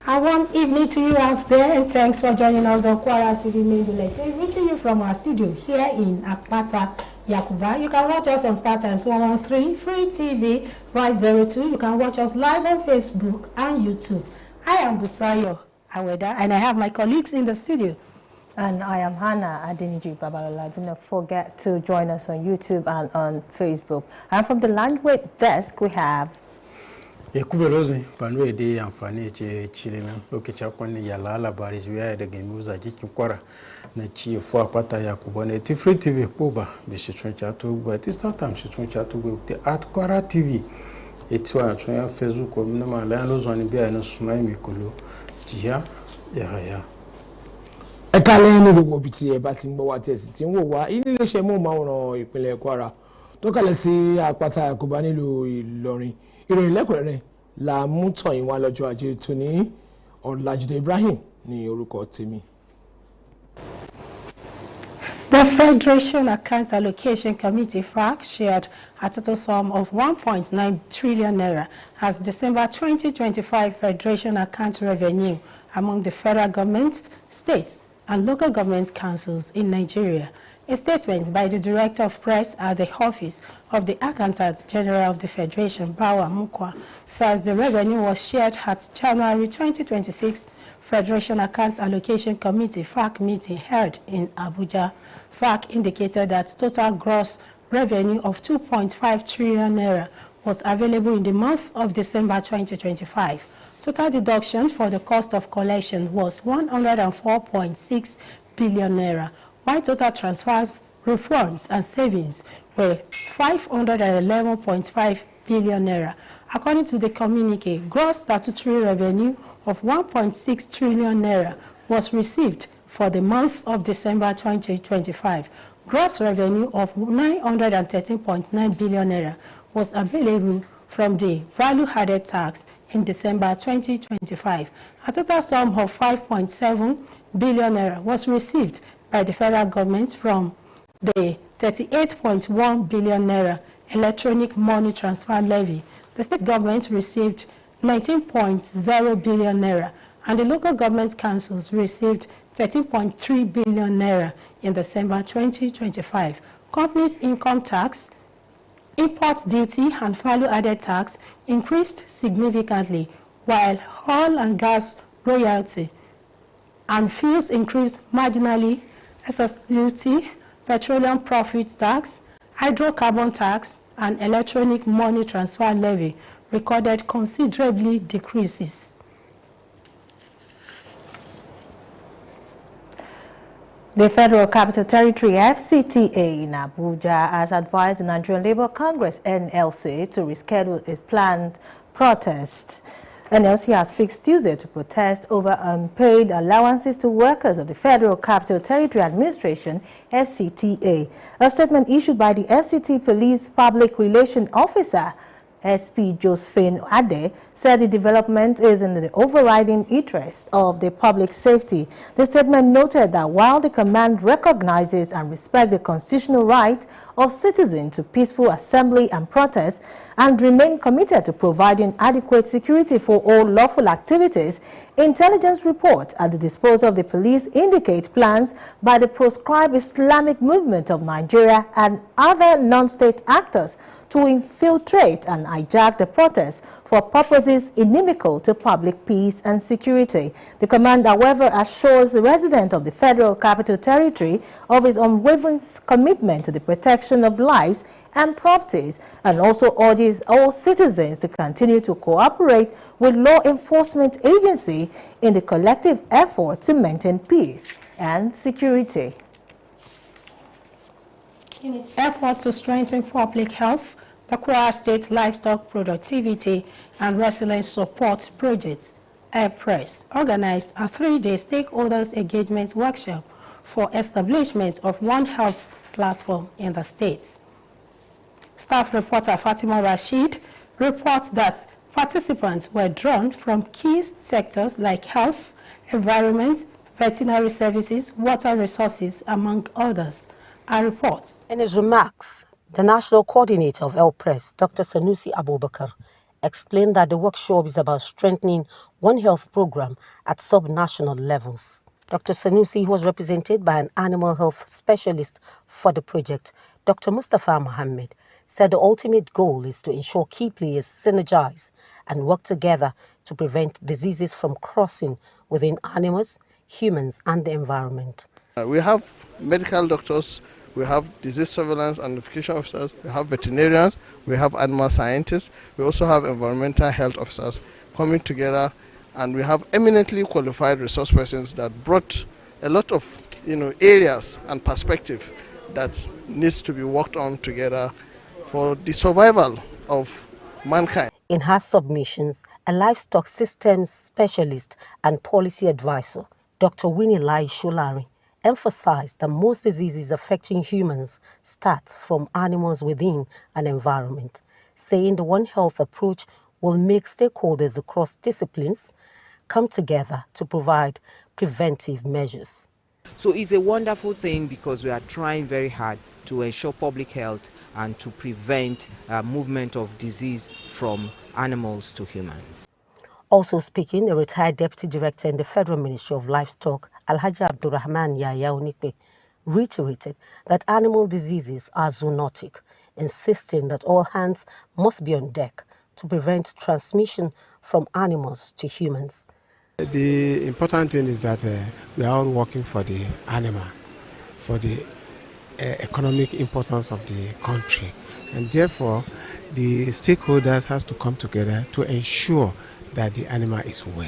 A warm evening to you out there, and thanks for joining us on Kwara TV main bulletin, reaching you from our studio here in Akwata, Yakuba. You can watch us on Star Times 113, Free TV 502. You can watch us live on Facebook and YouTube. I am Busayo Aweda, and I have my colleagues in the studio. And I am Hannah Adinji Babalola. Do not forget to join us on YouTube and on Facebook. And from the language desk, we have Kubelozi panwe de amfani chilena okecha kwani yala labari juya de gemuza Kwara na chi fo apata ya kubone ti Free TV poba be shitwencha to but this time shitwencha to go at Kwara TV etwa twa Facebook ko na ma la no zoni bia no sumai mikolo jia ya ekale ni gbogbo biti e ba tin gbo wa tesi tin wo wa ile se mo ma ran ìpínlẹ̀ Kwara tó kalẹ̀ sí apata Yakuba nílùú Ìlọrin ìròyìn lẹ́kùnrẹ́rẹ́ la mú tọ̀yìn wá lọ́jọ́ Ajé tóní Ọlájídé Ibrahim ní orúkọ tèmi. The Federation Accounts Allocation Committee (FAC) shared a total sum of 1.9 trillion naira as December 2025 Federation account revenue among the federal government, states, and local government councils in Nigeria. A statement by the Director of Press at the Office of the Accountant General of the Federation, Bawa Mukwa, says the revenue was shared at January 2026 Federation Accounts Allocation Committee (FAC) meeting held in Abuja. FAC indicated that total gross revenue of 2.5 trillion naira was available in the month of December 2025. Total deduction for the cost of collection was 104.6 billion naira. While total transfers, refunds, and savings were 511.5 billion naira. According to the communique, gross statutory revenue of 1.6 trillion naira was received for the month of December 2025. Gross revenue of 913.9 billion naira was available from the value-added tax in December 2025. A total sum of 5.7 billion naira was received by the federal government from the 38.1 billion naira electronic money transfer levy. The state government received 19.0 billion naira, and the local government councils received 13.3 billion naira in December 2025. Companies' income tax, import duty, and value-added tax increased significantly, while oil and gas royalty and fuels increased marginally. Excess duty, petroleum profit tax, hydrocarbon tax, and electronic money transfer levy recorded considerably decreases. The Federal Capital Territory (FCTA) in Abuja has advised the Nigerian Labour Congress (NLC) to reschedule its planned protest. NLC has fixed Tuesday to protest over unpaid allowances to workers of the Federal Capital Territory Administration (FCTA). A statement issued by the FCT Police Public Relations Officer SP Josephine Ade said the development is in the overriding interest of the public safety. The statement noted that while the command recognizes and respects the constitutional right of citizens to peaceful assembly and protest and remain committed to providing adequate security for all lawful activities, intelligence reports at the disposal of the police indicate plans by the proscribed Islamic movement of Nigeria and other non-state actors to infiltrate and hijack the protests for purposes inimical to public peace and security. The command, however, assures the residents of the Federal Capital Territory of its unwavering commitment to the protection of lives and properties, and also urges all citizens to continue to cooperate with law enforcement agencies in the collective effort to maintain peace and security. In its effort to strengthen public health, the Kwara State Livestock Productivity and Resilience Support Project, (AirPress), organized a 3-day stakeholders engagement workshop for establishment of One Health platform in the states. Staff reporter Fatima Rashid reports that participants were drawn from key sectors like health, environment, veterinary services, water resources, among others. A report. In his remarks, the National Coordinator of AirPress, Dr. Sanusi Abubakar, explained that the workshop is about strengthening One Health program at sub-national levels. Dr. Sanusi was represented by an animal health specialist for the project. Dr. Mustafa Mohammed said the ultimate goal is to ensure key players synergize and work together to prevent diseases from crossing within animals, humans, and the environment. We have medical doctors, we have disease surveillance and notification officers, we have veterinarians, we have animal scientists, we also have environmental health officers coming together, and we have eminently qualified resource persons that brought a lot of areas and perspective that needs to be worked on together for the survival of mankind. In her submissions, a livestock systems specialist and policy advisor, Dr. Winnie Lai Sholari, emphasized that most diseases affecting humans start from animals within an environment, saying the One Health approach will make stakeholders across disciplines come together to provide preventive measures. So it's a wonderful thing because we are trying very hard to ensure public health and to prevent movement of disease from animals to humans. Also speaking, a retired deputy director in the Federal Ministry of Livestock, Alhaji Abdurrahman Yahya Onikpe, reiterated that animal diseases are zoonotic, insisting that all hands must be on deck to prevent transmission from animals to humans. The important thing is that we are all working for the animal, for the economic importance of the country, and therefore the stakeholders has to come together to ensure that the animal is well.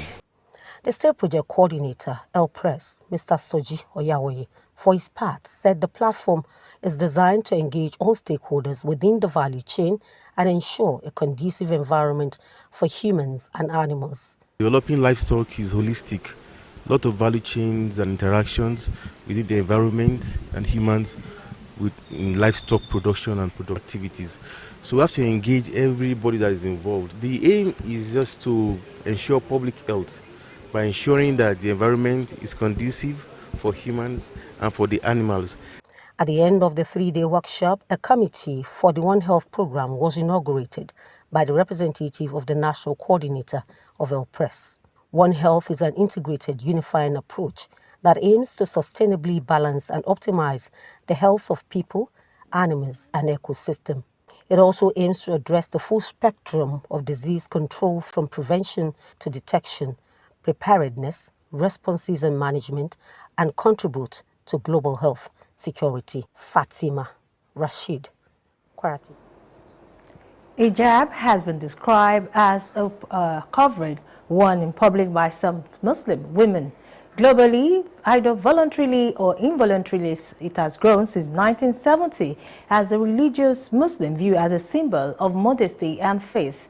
The state project coordinator, El-Press, Mr. Soji Oyawoye, for his part, said the platform is designed to engage all stakeholders within the value chain and ensure a conducive environment for humans and animals. Developing livestock is holistic. A lot of value chains and interactions within the environment and humans in livestock production and productivities. So we have to engage everybody that is involved. The aim is just to ensure public health by ensuring that the environment is conducive for humans and for the animals. At the end of the 3-day workshop, a committee for the One Health program was inaugurated by the representative of the national coordinator of El-Press. One Health is an integrated, unifying approach that aims to sustainably balance and optimize the health of people, animals, and ecosystem. It also aims to address the full spectrum of disease control from prevention to detection, preparedness, responses and management, and contribute to global health security. Fatima Rashid, Kwara TV. Hijab has been described as a covering worn in public by some Muslim women. Globally, either voluntarily or involuntarily, it has grown since 1970 as a religious Muslim view as a symbol of modesty and faith.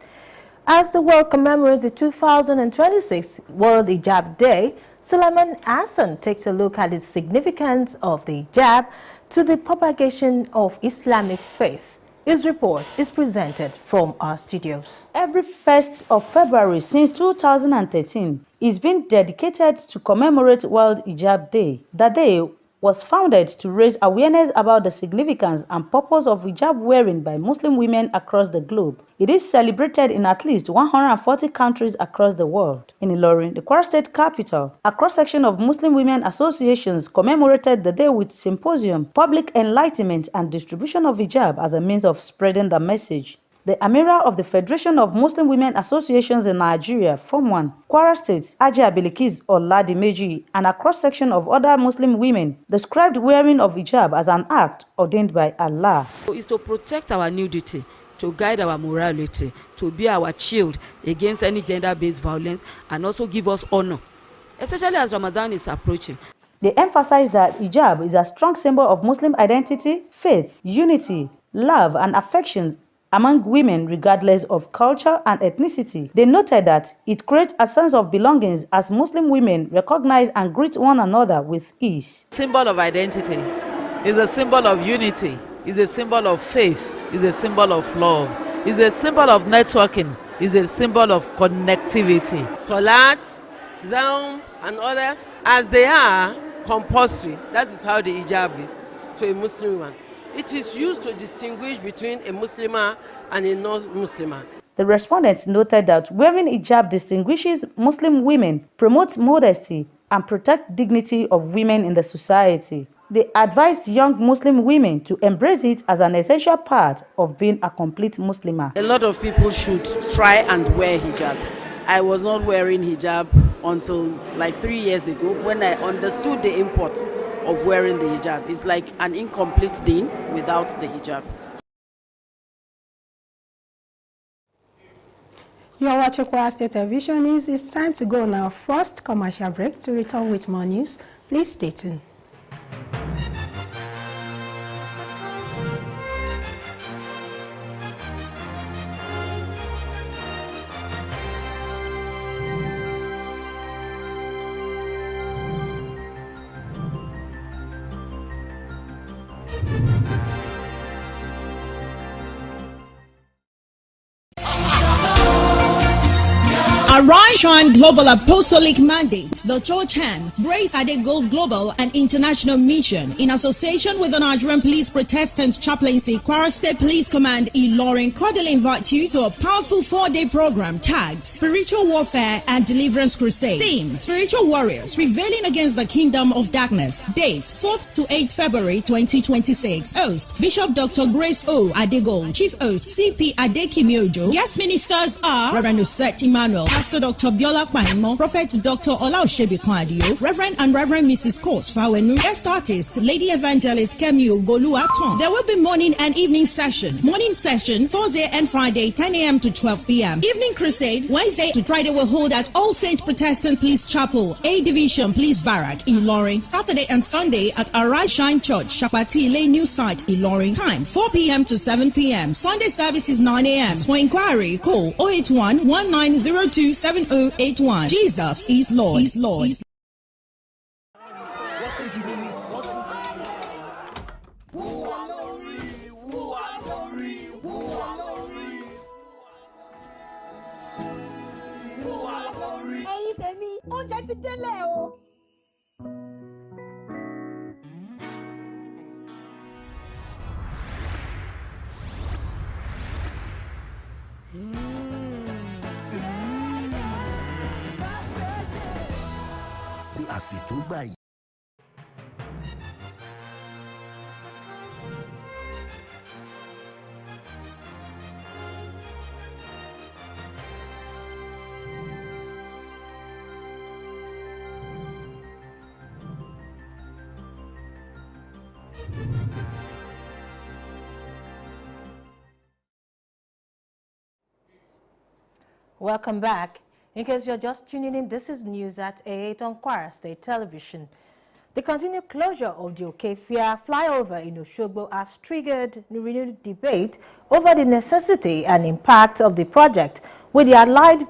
As the world commemorates the 2026 World Hijab Day, Sulaiman Hassan takes a look at the significance of the hijab to the propagation of Islamic faith. His report is presented from our studios. Every 1st of February since 2013 is being dedicated to commemorate World Hijab Day. The day was founded to raise awareness about the significance and purpose of hijab wearing by Muslim women across the globe. It is celebrated in at least 140 countries across the world. In Ilorin, the Kwara State capital, a cross-section of Muslim women associations commemorated the day with symposium, public enlightenment, and distribution of hijab as a means of spreading the message. The Amira of the Federation of Muslim Women Associations in Nigeria, Form 1, Kwara State, Ajia Bilikiz Oladimeji, and a cross-section of other Muslim women described wearing of hijab as an act ordained by Allah. It's to protect our nudity, to guide our morality, to be our shield against any gender-based violence, and also give us honor, especially as Ramadan is approaching. They emphasize that hijab is a strong symbol of Muslim identity, faith, unity, love, and affection among women regardless of culture and ethnicity. They noted that it creates a sense of belonging as Muslim women recognize and greet one another with ease. Symbol of identity is a symbol of unity, is a symbol of faith, is a symbol of love, is a symbol of networking, is a symbol of connectivity. Salat, Zaum, and others, as they are compulsory, that is how the hijab is to a Muslim woman. It is used to distinguish between a Muslimah and a non-Muslimah. The respondents noted that wearing hijab distinguishes Muslim women, promotes modesty, and protects dignity of women in the society. They advised young Muslim women to embrace it as an essential part of being a complete Muslimah. A lot of people should try and wear hijab. I was not wearing hijab until like 3 years ago when I understood the import of wearing the hijab. It's like an incomplete thing without the hijab. You are watching Kwara State Television News. It's time to go on our first commercial break. To return with more news, please stay tuned. Arise Shine Global Apostolic Mandate, the Church Hand, Grace Adegold Global and International Mission, in association with the Nigerian Police Protestant Chaplaincy, Kwara State Police Command, Ilorin, cordially invite you to a powerful 4-day program tagged Spiritual Warfare and Deliverance Crusade. Theme: Spiritual Warriors Prevailing Against the Kingdom of Darkness. Date: 4th to 8th February 2026. Host: Bishop Dr. Grace O. Adegold. Chief Host: CP Adekimiojo. Guest ministers are Reverend Osette Emmanuel, Pastor Dr. Biola Paimo, Prophet Dr. Olaoshebi Kwadio, Reverend and Reverend Mrs. Kos Fawenu, guest artist Lady Evangelist Kemi Ogoluaton. There will be morning and evening session. Morning session Thursday and Friday 10 a.m. to 12 p.m. Evening crusade Wednesday to Friday will hold at All Saints Protestant Police Chapel, A Division Police Barrack, Ilorin. Saturday and Sunday at Arise Shine Church, Shapati Lane New Site, Ilorin. Time 4 p.m. to 7 p.m. Sunday service is 9 a.m. For inquiry, call 081 1902 7081. Jesus is Lord. Is Lord. Ẹ̀yin tèmi, oúnjẹ ti délẹ̀ o. Sí àsìkò gbà yìí. Welcome back. In case you're just tuning in, this is news at 8 on Kwara State Television. The continued closure of the Okefia flyover in Oshogbo has triggered renewed debate over the necessity and impact of the project, with the Allied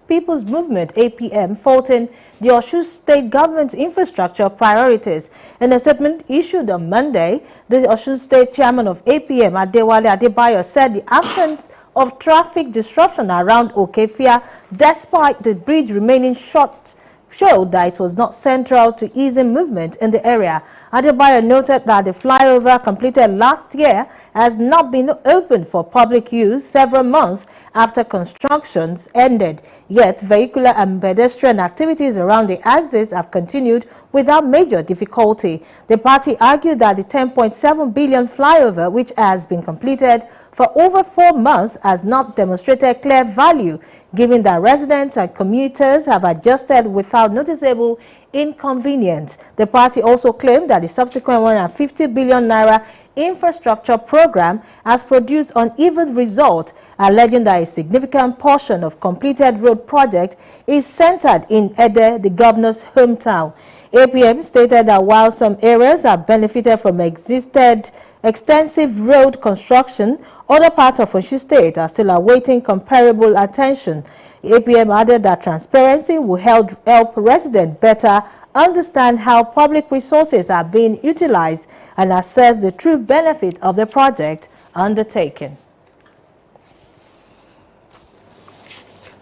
People's Movement, APM, faulting the Osun State government's infrastructure priorities. In a statement issued on Monday, the Osun State chairman of APM, Adewale Adebayo, said the absence of traffic disruption around Okefia, despite the bridge remaining short, showed that it was not central to easing movement in the area. Adebayo noted that the flyover completed last year has not been opened for public use several months after constructions ended, yet vehicular and pedestrian activities around the axis have continued without major difficulty. The party argued that the 10.7 billion flyover, which has been completed for over 4 months, has not demonstrated clear value, given that residents and commuters have adjusted without noticeable inconvenience. The party also claimed that the subsequent 150 billion naira infrastructure program has produced uneven results, alleging that a significant portion of completed road project is centered in Ede, the governor's hometown. APM stated that while some areas have benefited from extensive road construction, other parts of Osun State are still awaiting comparable attention. APM added that transparency will help residents better understand how public resources are being utilized and assess the true benefit of the project undertaken.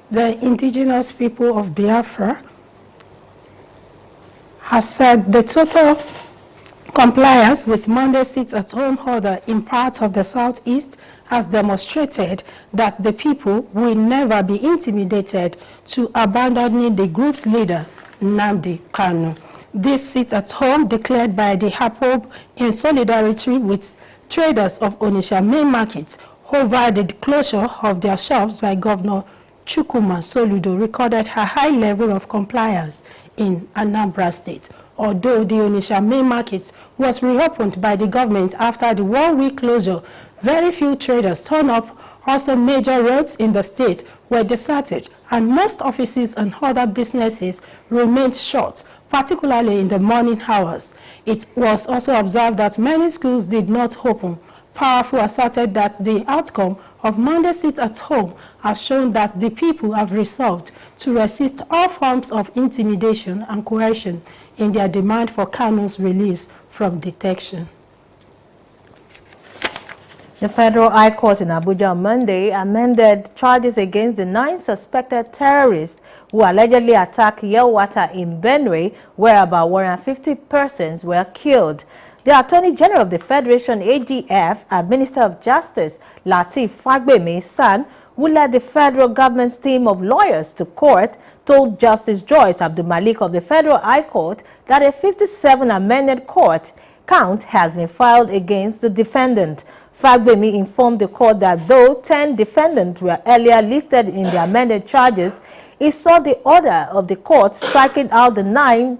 The indigenous people of Biafra has said the total Compliance with Monday sit-at-home order in parts of the southeast has demonstrated that the people will never be intimidated to abandoning the group's leader, Nnamdi Kanu. This sit-at-home declared by the HAPOB in solidarity with traders of Onitsha main market over the closure of their shops by Governor Chukwuma Soludo recorded a high level of compliance in Anambra State. Although the Onitsha main market was reopened by the government after the 1-week closure, very few traders turned up. Also, major roads in the state were deserted, and most offices and other businesses remained shut, particularly in the morning hours. It was also observed that many schools did not open. Powerful asserted that the outcome of Monday sit-at-home has shown that the people have resolved to resist all forms of intimidation and coercion in their demand for Kanu's release from detection. The Federal High Court in Abuja on Monday amended charges against the 9 suspected terrorists who allegedly attacked Yelwata in Benue, where about 150 persons were killed. The Attorney General of the Federation, AGF, and Minister of Justice, Lateef Fagbemi-San, who led the federal government's team of lawyers to court, told Justice Joyce Abdul-Malik of the Federal High Court that a 57 amended court count has been filed against the defendant. Fagbemi informed the court that though 10 defendants were earlier listed in the amended charges, he saw the order of the court striking out the name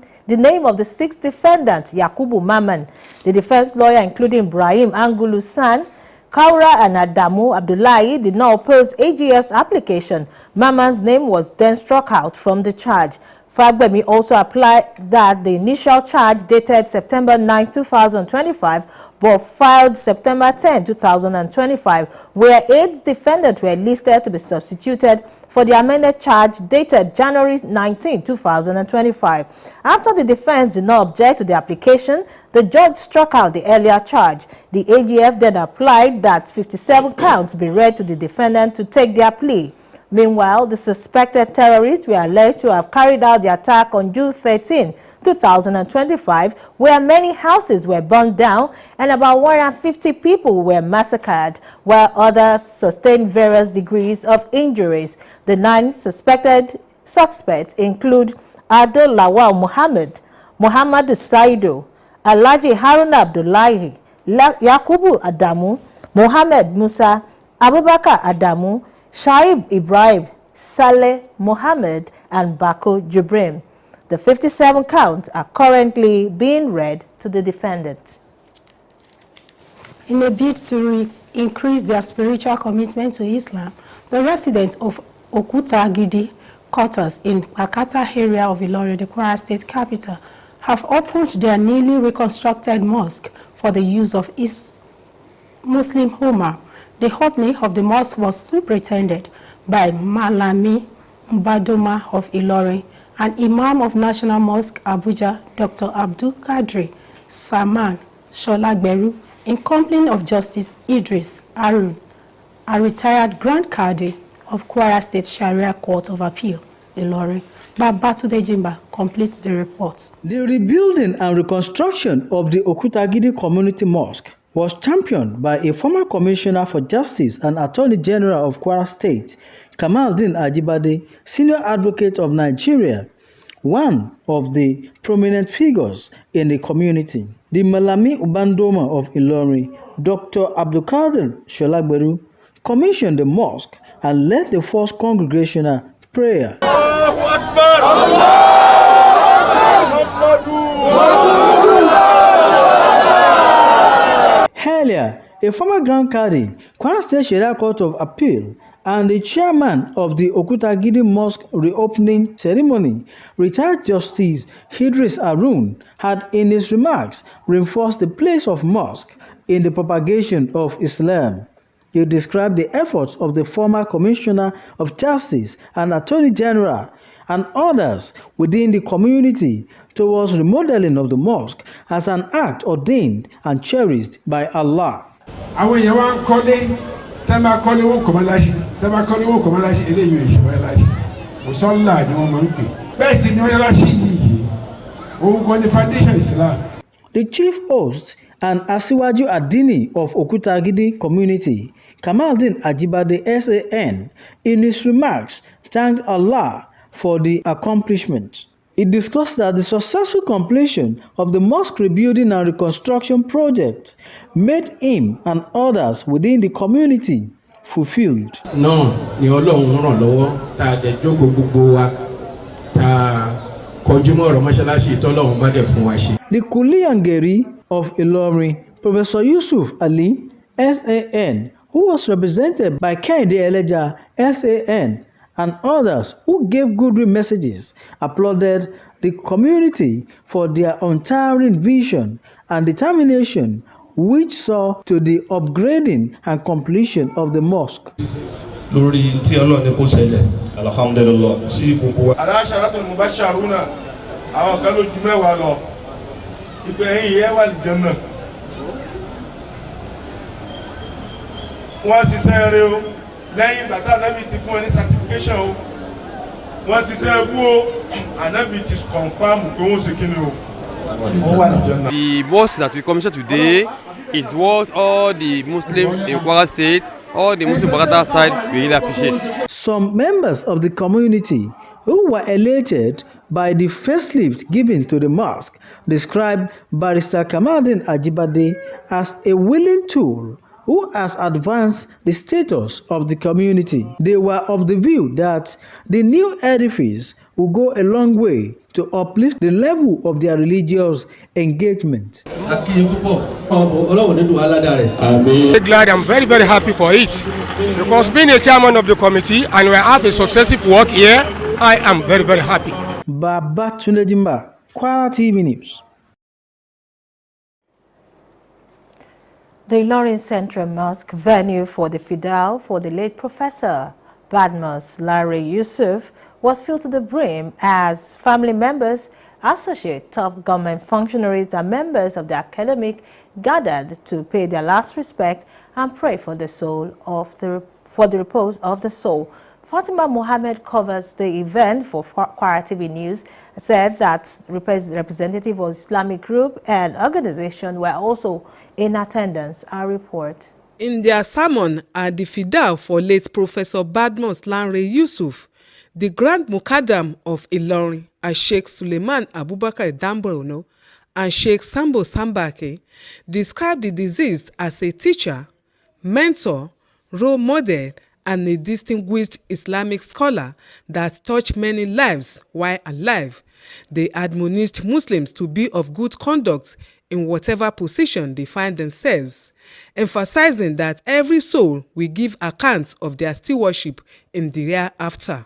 of the 6th defendant, Yakubu Maman. The defense lawyer, including Ibrahim Angulu San, Kwara and Adamu Abdullahi, did not oppose AGF's application. Maman's name was then struck out from the charge. Fagbemi also applied that the initial charge dated September 9, 2025, but filed September 10, 2025, where 8 defendants were listed to be substituted for the amended charge dated January 19, 2025. After the defense did not object to the application, the judge struck out the earlier charge. The AGF then applied that 57 counts be read to the defendant to take their plea. Meanwhile, the suspected terrorists were alleged to have carried out the attack on June 13, 2025, where many houses were burned down and about 150 people were massacred, while others sustained various degrees of injuries. The 9 suspected suspects include Adol Lawal Muhammad, Muhammadu Saido, Alhaji Haruna Abdullahi, Yakubu Adamu, Muhammad Musa, Abubakar Adamu, Shaib Ibrahim, Saleh Mohammed, and Bako Jibrim. The 57 counts are currently being read to the defendant. In a bid to increase their spiritual commitment to Islam, the residents of Okuta Gidi quarters in Akata area of Ilorin, the Kwara State capital, have opened their newly reconstructed mosque for the use of Muslim Ummah. The opening of the mosque was superintended by Malami Mbadoma of Ilorin and Imam of National Mosque Abuja, Dr. Abdul Kadri Saman Sholagberu, in company of Justice Idris Arun, a retired Grand Qadi of Kwara State Sharia Court of Appeal, Ilorin. Babatunde Jimba completes the report. The rebuilding and reconstruction of the Okutagidi Community Mosque was championed by a former Commissioner for Justice and Attorney General of Kwara State, Kamaldeen Ajibade, Senior Advocate of Nigeria, one of the prominent figures in the community. The Malami Ubandoma of Ilorin, Dr. Abdulkadir Sholagberu, commissioned the mosque and led the first congregational prayer. Earlier, a former Grand Qadi, Kwara State Sharia Court of Appeal, and the chairman of the Okutagidi Mosque reopening ceremony, retired Justice Idris Arun, had in his remarks reinforced the place of mosque in the propagation of Islam. He described the efforts of the former Commissioner of Justice and Attorney General and others within the community towards remodeling of the mosque as an act ordained and cherished by Allah. The chief host and Asiwaju Adini of Okutagidi community, Kamaldeen Ajibade SAN, in his remarks thanked Allah for the accomplishment. He discussed that the successful completion of the mosque rebuilding and reconstruction project made him and others within the community fulfilled. No, ni Ọlọ́run ràn lọ́wọ́ tá dẹ̀ jókòó gbogbo wa tá kọjúmọ́ ọ̀rọ̀ mọ́ṣáláṣí tọ́lọ́run bá dẹ̀ fún wa ṣe. The Kuliyangeri of Ilorin, Professor Yusuf Ali, SAN, who was represented by Kehinde Eleja, SAN, and others who gave good messages, applauded the community for their untiring vision and determination, which saw to the upgrading and completion of the mosque. Lórí tí Ọlọ́run ní kó ṣẹlẹ̀, alhamdulillah, sí gbogbo wa. Al-asharatul mubashsharuna, àwọn kan ló ju mẹ́wàá lọ, ìpè ẹ̀yìn yẹn wà l'Áljannah. Wọ́n ṣiṣẹ́ rere o, lẹ́yìn ìgbà tá Ànábì ti fún ẹ ní certification o. Wọ́n ṣiṣẹ́ ẹkú o, Ànábì ti confirm pé wọ́n ṣe kíni o. Wọ́n wà l'Áljannah. The mosque that we commissioned today is what all the Muslims in Kwara State, all the Muslim Barata side, we really appreciate. Some members of the community who were elated by the facelift given to the mosque described Barrister Kamaldeen Ajibade as a willing tool who has advanced the status of the community. They were of the view that the new edifice will go a long way to uplift the level of their religious engagement. I'm glad, I'm very, very happy for it. Because being a chairman of the committee and we have a successful work here, I am very, very happy. Babatunde Jimba, Kwara TV News. The Ilorin Central Mosque venue for the Fidal for the late Professor Badmus Larry Yusuf was filled to the brim as family members, associate top government functionaries and members of the academic gathered to pay their last respect and pray for the repose of the soul. Fatima Mohammed covers the event for Kwara TV News, said that representatives of Islamic group and organization were also in attendance. Our report. In their sermon at the Fidal for late Professor Badmus Larry Yusuf, the Grand Mukaddam of Ilorin, Sheikh Suleiman Abubakar Dambrono and Sheikh Sambo Sambake, described the deceased as a teacher, mentor, role model, and a distinguished Islamic scholar that touched many lives while alive. They admonished Muslims to be of good conduct in whatever position they find themselves, emphasizing that every soul will give account of their stewardship in the hereafter.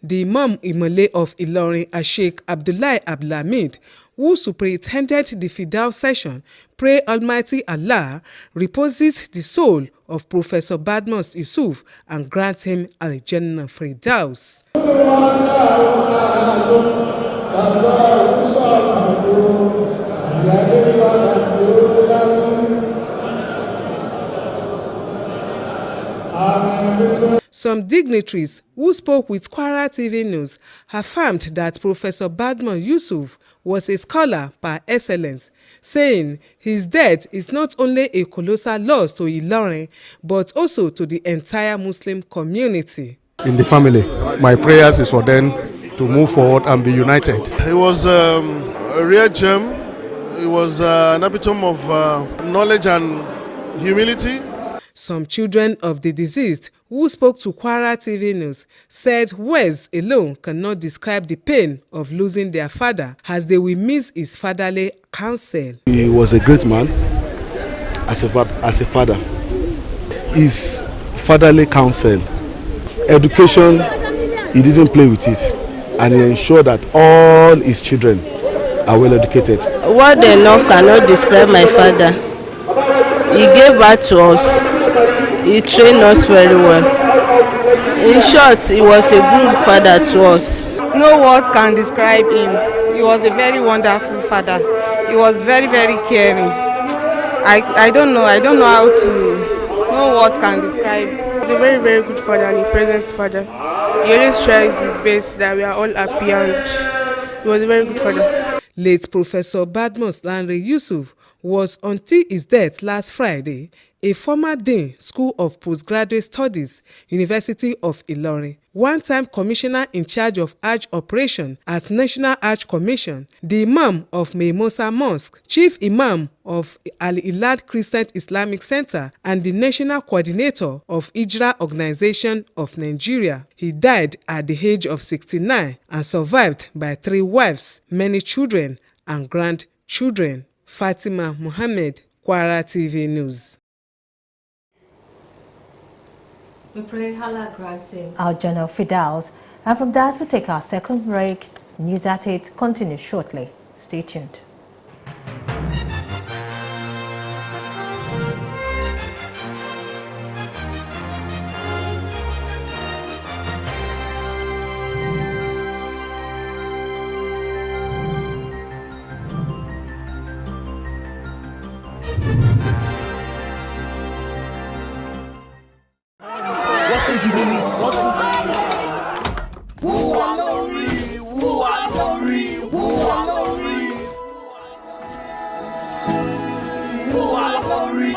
The Imam Imole of Ilorin, Sheikh Abdullahi Abdulhamid, who superintended the Fidal session, pray Almighty Allah reposes the soul of Professor Badmus Yusuf and grants him Al-Jannah Firdaus. Some dignitaries who spoke with Kwara TV News affirmed that Professor Badmus Yusuf was a scholar par excellence, saying his death is not only a colossal loss to Ilorin, but also to the entire Muslim community. In the family, my prayers is for them to move forward and be united. It was a rare gem. It was an epitome of knowledge and humility. Some children of the deceased who spoke to Kwara TV News said words alone cannot describe the pain of losing their father, as they will miss his fatherly counsel. He was a great man as a father. His fatherly counsel, education, he didn't play with it, and he ensured that all his children are well educated. Word enough cannot describe my father. He gave birth to us. He trained us very well. In short, he was a good father to us. No words can describe him. He was a very wonderful father. He was very, very caring. I don't know. I don't know how to know what can describe. He's a very, very good father and a present father. He always tries his best that we are all happy, and he was a very good father. Late Professor Badmus Lanre Yusuf was, until his death last Friday, a former Dean, School of Postgraduate Studies, University of Ilorin, one-time commissioner in charge of Hajj operation at National Hajj Commission, the Imam of Mimosa Mosque, Chief Imam of Al-Hilal Christian Islamic Center, and the National Coordinator of Hijra Organization of Nigeria. He died at the age of 69 and survived by 3 wives, many children and grandchildren. Fatima Mohammed, Kwara TV News. We pray Allah grants him our General Fidels. And from that, we take our second break. News at 8 continues shortly. Stay tuned.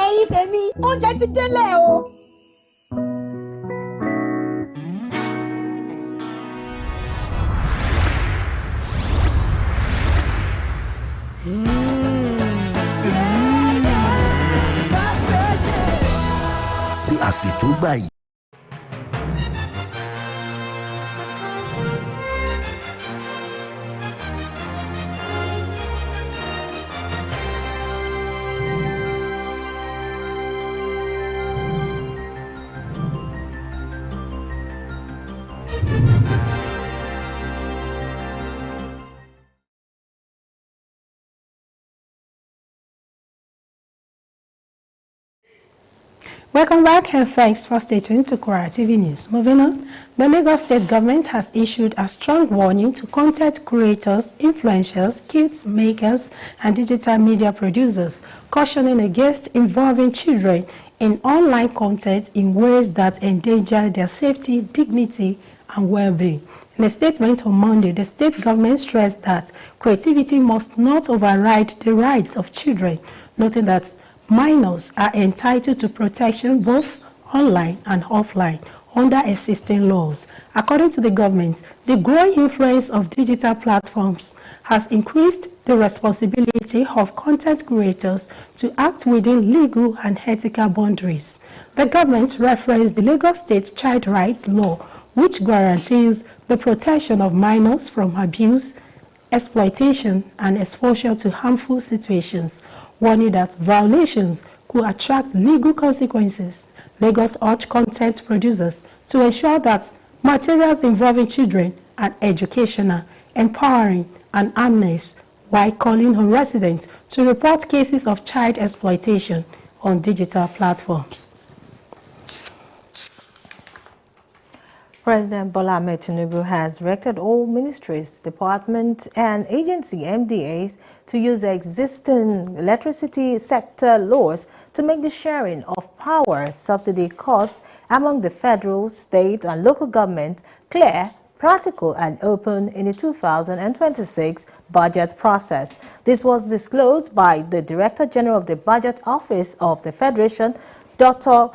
Ẹ̀yin tèmi, oúnjẹ ti délẹ̀ o. Sí àsìkò gbà yìí. Welcome back and thanks for staying tuned to Kwara TV News. Moving on, the Lagos State government has issued a strong warning to content creators, influencers, kits makers, and digital media producers, cautioning against involving children in online content in ways that endanger their safety, dignity, and well-being. In a statement on Monday, the state government stressed that creativity must not override the rights of children, noting that minors are entitled to protection both online and offline under existing laws. According to the government, the growing influence of digital platforms has increased the responsibility of content creators to act within legal and ethical boundaries. The government referenced the Lagos State Child Rights Law, which guarantees the protection of minors from abuse, exploitation, and exposure to harmful situations, warning that violations could attract legal consequences. Lagos urged content producers to ensure that materials involving children are educational, empowering, and harmless, while calling on residents to report cases of child exploitation on digital platforms. President Bola Ahmed Tinubu has directed all ministries, departments, and agency MDAs to use existing electricity sector laws to make the sharing of power subsidy costs among the federal, state, and local government clear, practical, and open in the 2026 budget process. This was disclosed by the Director General of the Budget Office of the Federation, Dr.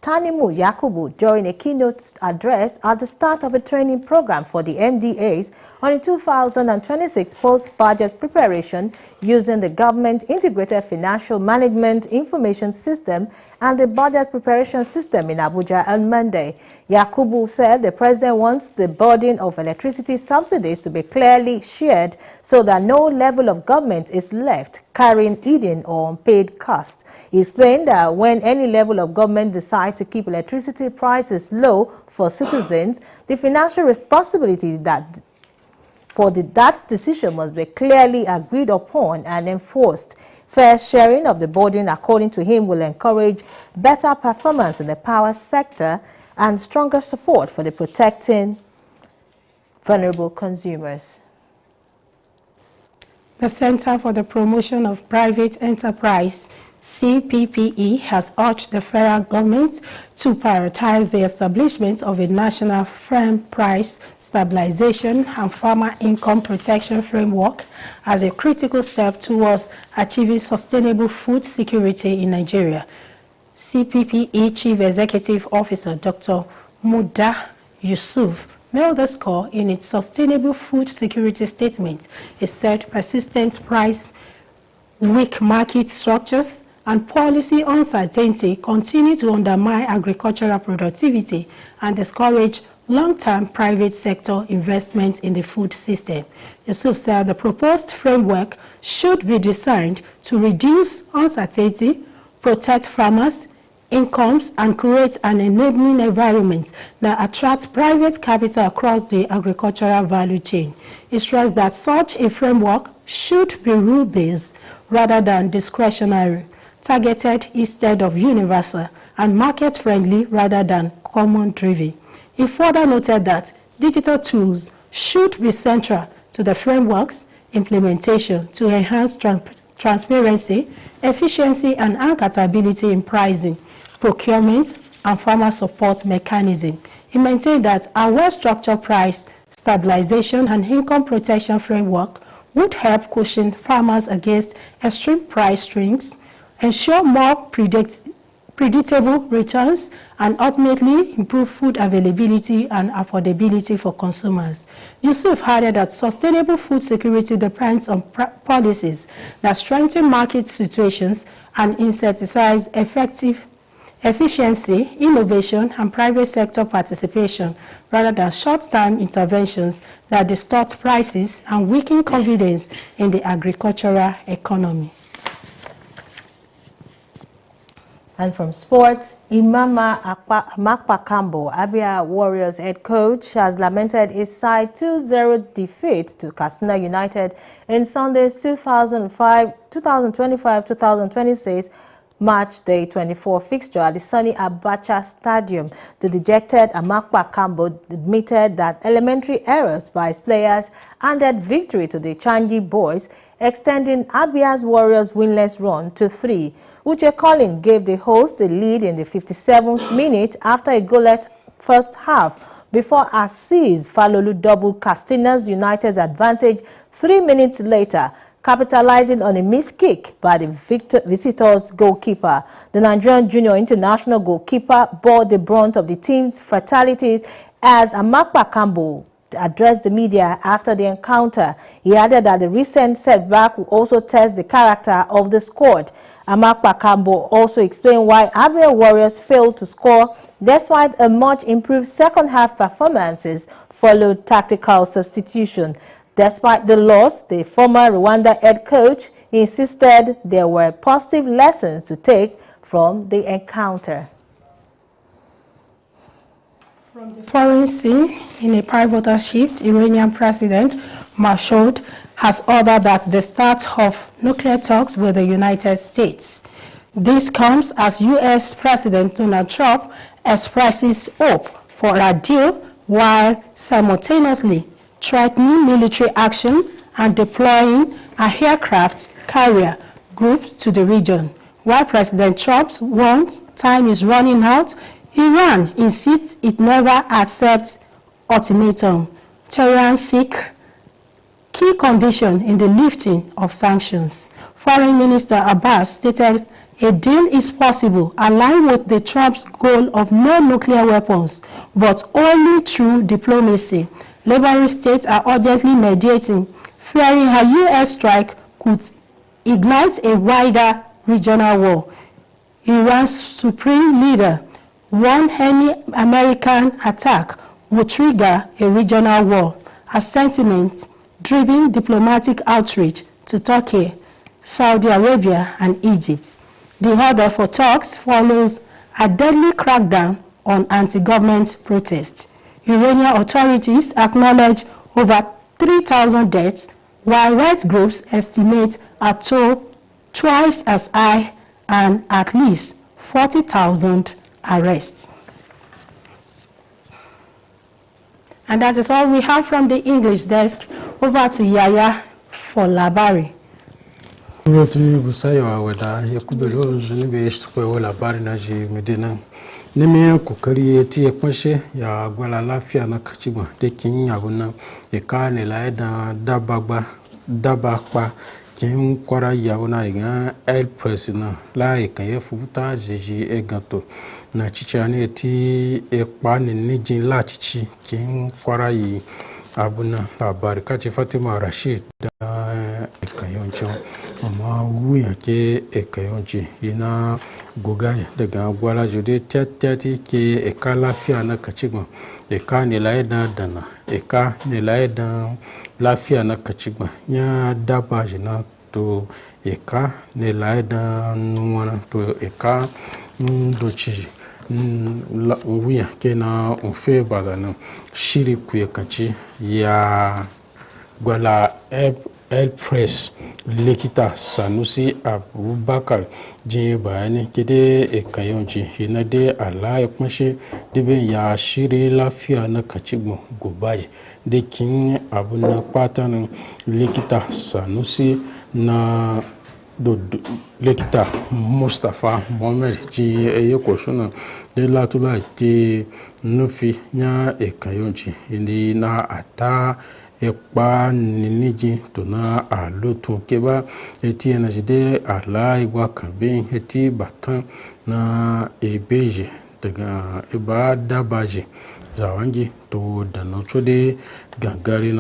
Tanimu Yakubu, during a keynote address at the start of a training program for the MDAs on the 2026 post-budget preparation using the Government Integrated Financial Management Information System and the Budget Preparation System in Abuja on Monday. Yakubu said the president wants the burden of electricity subsidies to be clearly shared so that no level of government is left carrying hidden or unpaid costs. He explained that when any level of government decides to keep electricity prices low for citizens, the financial responsibility that decision must be clearly agreed upon and enforced. Fair sharing of the burden, according to him, will encourage better performance in the power sector and stronger support for the protecting vulnerable consumers. The Center for the Promotion of Private Enterprise, CPPE has urged the federal government to prioritize the establishment of a national farm price stabilization and farmer income protection framework as a critical step towards achieving sustainable food security in Nigeria. CPPE Chief Executive Officer Dr. Muda Yusuf made this call in its Sustainable Food Security Statement. It said persistent price, weak market structures, and policy uncertainty continue to undermine agricultural productivity and discourage long-term private sector investment in the food system. Yusuf said the proposed framework should be designed to reduce uncertainty, protect farmers' incomes, and create an enabling environment that attracts private capital across the agricultural value chain. He stressed that such a framework should be rule-based rather than discretionary, targeted instead of universal, and market-friendly rather than common-driven. He further noted that digital tools should be central to the framework's implementation to enhance transparency, efficiency, and accountability in pricing, procurement, and farmer support mechanism. He maintained that a well-structured price stabilization and income protection framework would help cushion farmers against extreme price swings, ensure more predictable returns, and ultimately improve food availability and affordability for consumers. Yusuf added that sustainable food security depends on policies that strengthen market situations and incentivize efficiency, innovation, and private sector participation, rather than short-term interventions that distort prices and weaken confidence in the agricultural economy. And from sports, Imama Amakpakambo, Abia Warriors head coach, has lamented his side 2-0 defeat to Katsina United in Sunday's 2025-2026 March Day 24 fixture at the Sunny Abacha Stadium. The dejected Amakpakambo admitted that elementary errors by his players handed victory to the Changi boys, extending Abia's Warriors' winless run to 3. Uche Collin gave the host the lead in the 57th minute after a goalless first half, before Aziz Falolu doubled Katsina United's advantage 3 minutes later, capitalizing on a missed kick by the visitors' goalkeeper. The Nigerian junior international goalkeeper bore the brunt of the team's fatalities as Amakpakambo addressed the media after the encounter. He added that the recent setback will also test the character of the squad. Amakpakambo also explained why Abia Warriors failed to score despite a much improved second half performances followed tactical substitution. Despite the loss, the former Rwanda head coach insisted there were positive lessons to take from the encounter. From the foreign scene, in a pivotal shift, Iranian President Massoud has ordered that the start of nuclear talks with the United States. This comes as U.S. President Donald Trump expresses hope for a deal while simultaneously threatening military action and deploying a aircraft carrier group to the region. While President Trump warns time is running out, Iran insists it never accepts ultimatum. Tehran seeks key condition in the lifting of sanctions. Foreign Minister Abbas stated a deal is possible aligned with the Trump's goal of no nuclear weapons, but only through diplomacy. Neighboring states are urgently mediating, fearing a U.S. strike could ignite a wider regional war. Iran's supreme leader warned any American attack would trigger a regional war, a sentiment-driven diplomatic outreach to Turkey, Saudi Arabia, and Egypt. The order for talks follows a deadly crackdown on anti-government protests. Iranian authorities acknowledge over 3,000 deaths, while rights groups estimate a toll twice as high and at least 40,000 arrests. And that is all we have from the English desk. Over to Yaya for Labari. Yote busayo wada ya kubelo zuni be shtukwe wala labari na ji medina. Neme kokari eti ekwanshe ya gwala lafiya na kachigba de kin yabuna e ka ne la da dabakpa kin kwara yabuna iga el press na la e kan ye futa jeji e gato na chichani eti ekpa ne nijin la chichi kin kwara yi abuna labari kachi Fatima Rashid da ekayoncho amma wuya ke ekayonci ina gogaya daga gwala jode tiyati ke eka lafiya na kachigba eka ne laye da dana eka ne laye da lafiya na kachigba ya daba jina to eka ne laye da nuwana to eka ndochi wuya ke na unfe badana shiri kuye kachi ya gwala el press likita Sanusi Abubakar jin bayani kide ekayonci hina de ala ya kunshi dibin ya shiri lafiya na kachigbo gobaye da kin abu na patanin likita Sanusi na likita Mustapha Mohamed ji eye koshuna de latula ke nufi ya ekayonci hindi na ata ekpa niniji to na alotu keba eti enajide ala igwa kambe eti batan na ebeje daga eba dabaje zawangi to da nochode gangari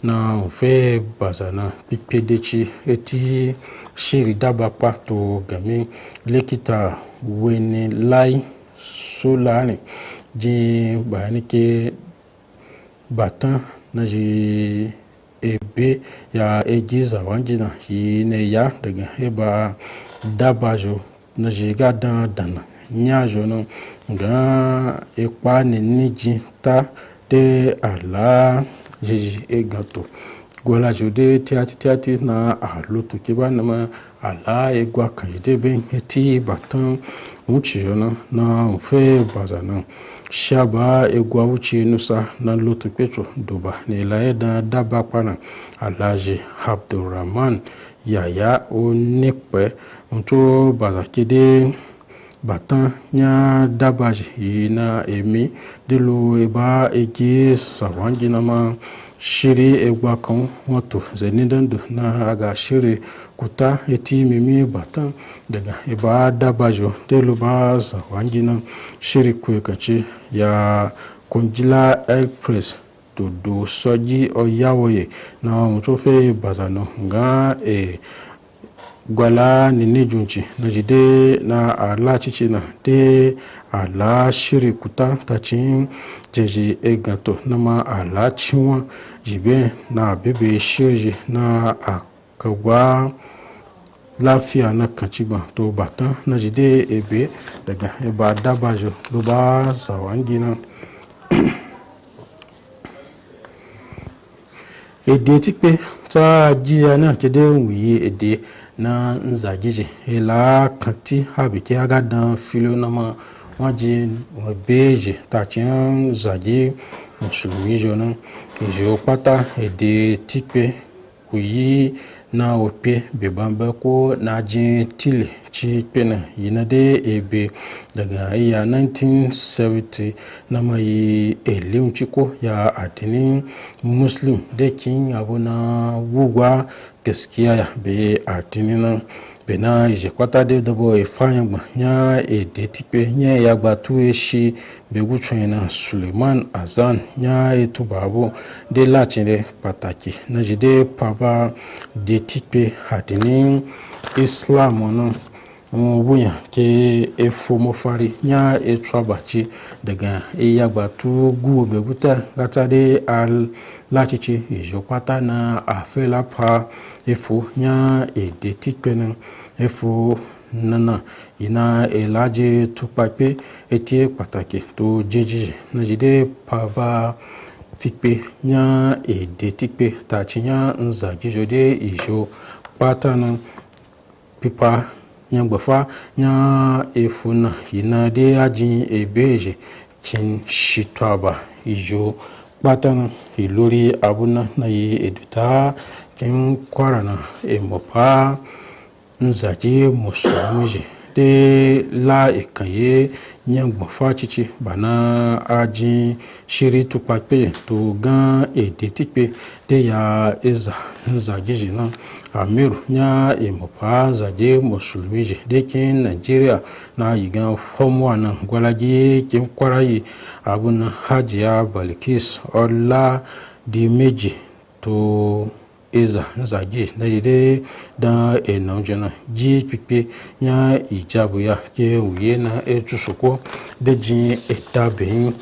na ofe bazana pipedechi eti shiri dabakpa to game likita weni lai solani ji bayani ke batan na ji ebe ya egiza wangina yi ne ya daga eba dabajo na ji gadan dana nyajo no ga ekpa ni niji ta de ala jeji egato gola jode tiati na alotu kiba na ala egwa kanjide ben eti batan uchi yona na mfe bazana shaba egwa uchi nusa na lotu petro doba ne laye da daba pana alaji Abdurrahman yaya onikpe mto bazakide batan nya dabaji na emi dilo eba egi sawangi na ma shiri egwa kan wato zenidandu na aga shiri kuta eti mimi batan daga eba dabajo dilo ba sawangi na shiri kwekaci ya konjila el press to do soji oyawoye na mtofe bazano nga gwala ni junci na jide na ala cici na de ala shiri kuta ta cin jeji egato na ma ala ciwa jibe na bebe shiri na akagwa lafiya na kaciba to bata na jide ebe daga eba dabajo do ba zawangi na ede tikpe ta jiya na kede wuyi ede na nzagije ela kanti habike aga dan filo na ma waji beje ta chin zagi musulmi jona ijo pata ede tikpe wuyi na ope bebamba ko na jin tile ci pena yina de ebe daga iya 1970 na mai elim ciko ya adinin muslim da kin abu na wugwa gaskiya ya be adinin nan be na ije kwata de dabo e fayin gba ya ede tipe ya ya gba tu shi be gutun na Suleiman Azan ya etu babo de lachire pataki na jide papa de tipe adinin Islam no wuya ke efomo fari nya etwabachi daga eyagbatu guobe guta gata de al lachichi ijokwata na afela pa efo nya ede tikpena efo nana ina elaje tupape etie pataki to jeji na jide paba fikpe nya ede tikpe tachinya nzaji jode ijo patana pipa nyangbafa nya efuna ina de ajin ebeje kin shitwaba ijo patana ilori abuna na yi eduta kin kwarana emopa nzaje musulmi de la ekaye nyang gbofa chichi bana aji shiri tukpape to gan edetipe de ya eza nzaje na amiru nya emopa zaje musulmi de kin Nigeria na yigan form na gwalaje kin kwarayi abun Hajiya Balikis Ola di meji to eza nzage na jide da enonjana ji pipe nya ijabu ya ke uye na etusuko de ji etabeyin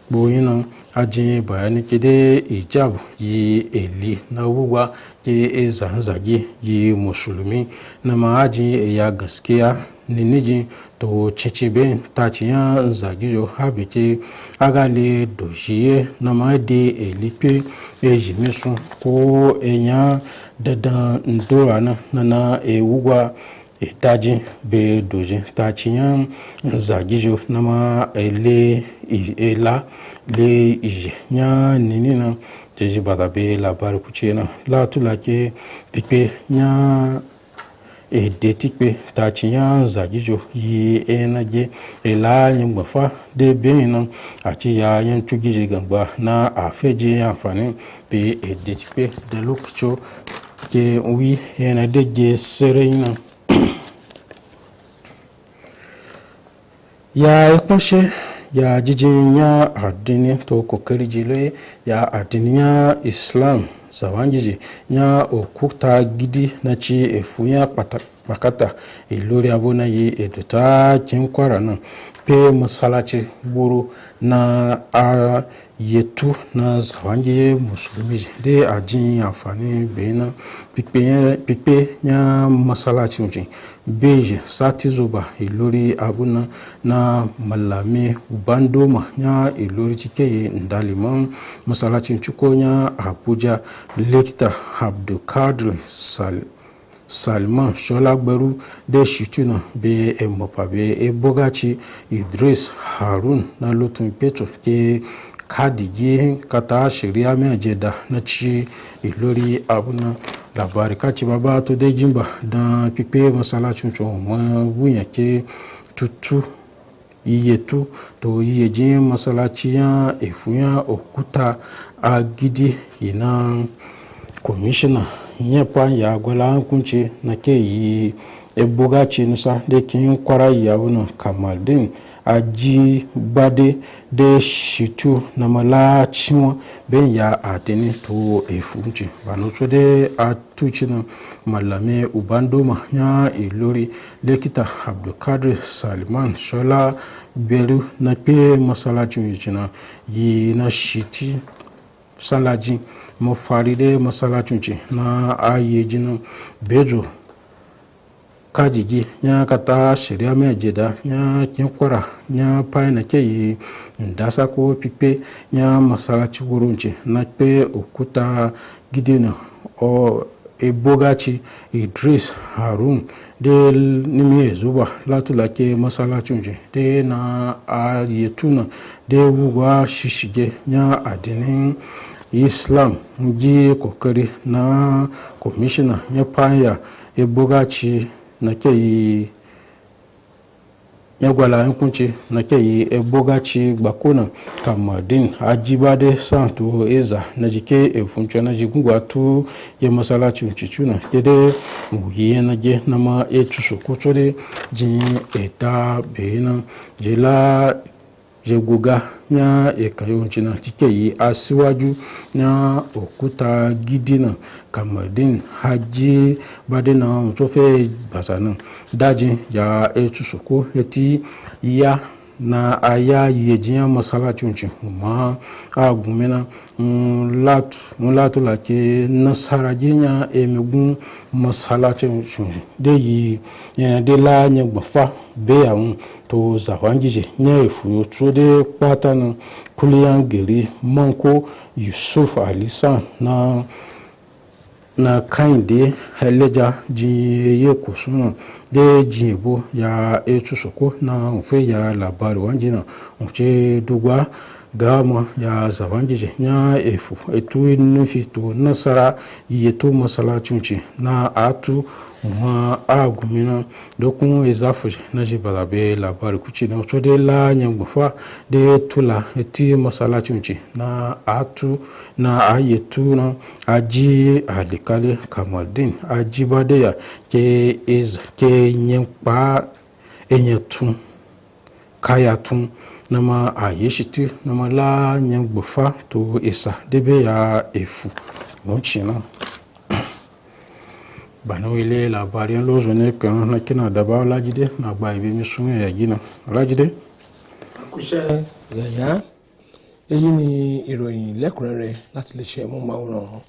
boyina aji bayani kede ijabu yi eli na wuwa ke eza nzage yi musulmi na maaji ya gaskiya niniji to chichibe tachiya nzagijo habike agale dojiye na made elipe ejimisu ko enya dada ndorana na ewugwa etaji be doje tachiya nzagijo na ma ele ela le ije nya ninina teji batabe labari kuchena la tulake pipe nya edetikpe tachiya zagijo yi enage ela nyingbafa de benin ati ya yan tugije gamba na afeje amfani pe edetikpe de lokcho ke wi ena de serena ya ekposhe ya jijinya adini to kokari jile ya adiniya Islam zawangiji nya okuta gidi na chi efunya pakata ilori abona yi eduta kinkwara na pe masalachi buru na a yetu na zawangi musulmi de ajin afani beina pipe nya masalachi unji beje sati zoba ilori abuna na malami ubandoma nya ilori chike ndaliman masalachi chuko nya Abuja lekita Abdulkadir Salman Sholagberu de Shituna be Emopabe Ebogachi Idris Harun na Lutun Petro ke kadigi kata shiria me ajeda na chi ilori abuna labari kachi baba to de jimba da pipe masala chuncho ma wunya ke tutu iyetu to iyeji masala chiya efunya okuta agidi ina commissioner nyepa ya gola kunche na ke yi ebogachi nusa de kin kwara ya wona Kamaldin aji bade de shitu na mala chiwa ben ya ateni to efunchi banoso de atuchi na malame ubandoma nya ilori lekita Abdulkadir Salman Shola beru na pe masalachi yichina yi na shiti salaji mo faride masalachunchi na ayejina bejo kajigi nya kata shiria me jeda nya kinkwara nya paina ke ndasa ko pipe nya masalachi gurunchi na pe okuta gidina o ebogachi Idris Harun de nimi zuba latulake masalachunchi de na ayetuna de wugwa shishige nya adinin Islam nji kokari na commissioner ya panya ebogachi na kai ya gwala yankunci na kai ebogachi bakona Kamaldin ajibade santo eza na jike efuncho na jigungwa tu ya masalachi mchichuna kede muhiye na je na ma etuso kuchore jin eta beina jela jeguga nya ekayonchi na tike yi asiwaju nya okuta gidina Kamaldin haji badena mchofe basana daji ya etusoko eti ya na aya yejiya masala chunchi ma agumena mulatu lake nasara jinya emegun masala chunchi de yi de la nya gbafa be yawun to zawangije nya efu chode patana kuliyan geri manko Yusuf Alisa na kainde heleja jiye kusuna de jibo ya etusoko na mfe ya labari wanjina mche dugwa gama ya zabangije nya efu etu nufi to nasara yeto masalacin ci na atu ma agumina dokun ezafuji na jibalabe labari kuci na ocho de la nyangbufa de tula eti masalacin ci na atu na ayetu na aji alikale kamaldin aji badeya ke ke nyangpa enyetun kayatun nama ayeshiti nama la nyangbufa to esa debe ya efu monchina bana wele labarin lozo ne kan na kina da ba lajide na gba ibi mi sun ya gina lajide kúṣẹ́ yàyà èyí ni ìròyìn lẹ́kùnrẹ́rẹ́ láti lè ṣe móhùnmáwòrán